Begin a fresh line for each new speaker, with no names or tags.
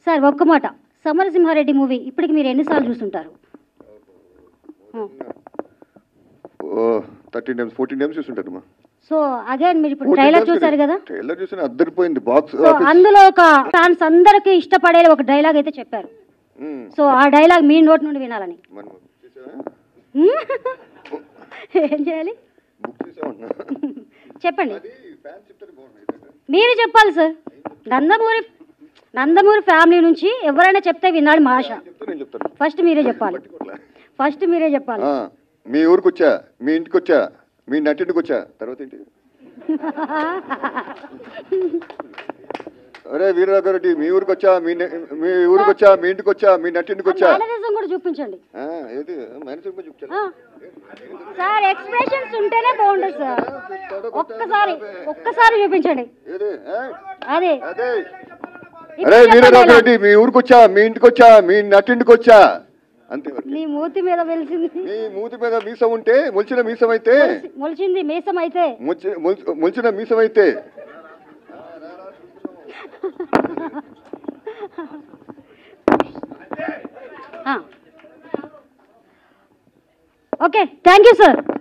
Sir ఒక్క మాట, Samarasimha Reddy movie ఇప్పటికి మీరు ఎన్నిసార్లు చూస్తుంటారు?
13 times 14 times చూస్తుంటారమ్మా.
సో అగైన్ మీరు ఇప్పుడు ట్రైలర్ చూసారు కదా?
ట్రైలర్ చూసిన అద్దరిపోయింది బాక్స్.
అందులో ఒక ఫ్యాన్స్ అందరికి ఇష్టపడే ఒక డైలాగ్ అయితే చెప్పారు. సో ఆ డైలాగ్ మీ నోటి నుండి వినాలని. ఏం చేయాలి చెప్పండి, మీరు చెప్పాలి సార్. నందమూరి ఫ్యామిలీ నుంచి ఎవరైనా చెప్తే వినాలి మా ఆశ. ఫస్ట్ మీరే చెప్పాలి.
మీ ఊరికి వచ్చా, మీ ఇంటికి వచ్చా, మీ నటింటికి వచ్చా, తర్వాత ఏంటి? అరే వీరరాఘవరెడ్డి, మీ ఊరికి వచ్చా, మీ ఊరికి వచ్చా, మీ ఇంటికి వచ్చా, మీ నటింటికి వచ్చా.
కూడా చూపించండి.
ఏది మేనేజర్ చూపించాలి
సార్, ఎక్స్ప్రెషన్స్ ఉంటేనే బాగుంటుంది సార్. ఒక్కసారి చూపించండి. అదే
అరే వీరరాఘవరెడ్డి, మీ ఊరికి వచ్చా, మీ ఇంటికి వచ్చా, మీ నటింటికి వచ్చా, అంతే.
నీ మూతి మీద వెలిసింది.
నీ మూతి మీద మీసం ఉంటే, మొలిచిన మీసం అయితే,
మొలిచింది మీసం అయితే,
మొలిచిన మీసం అయితే.
Okay, thank you sir.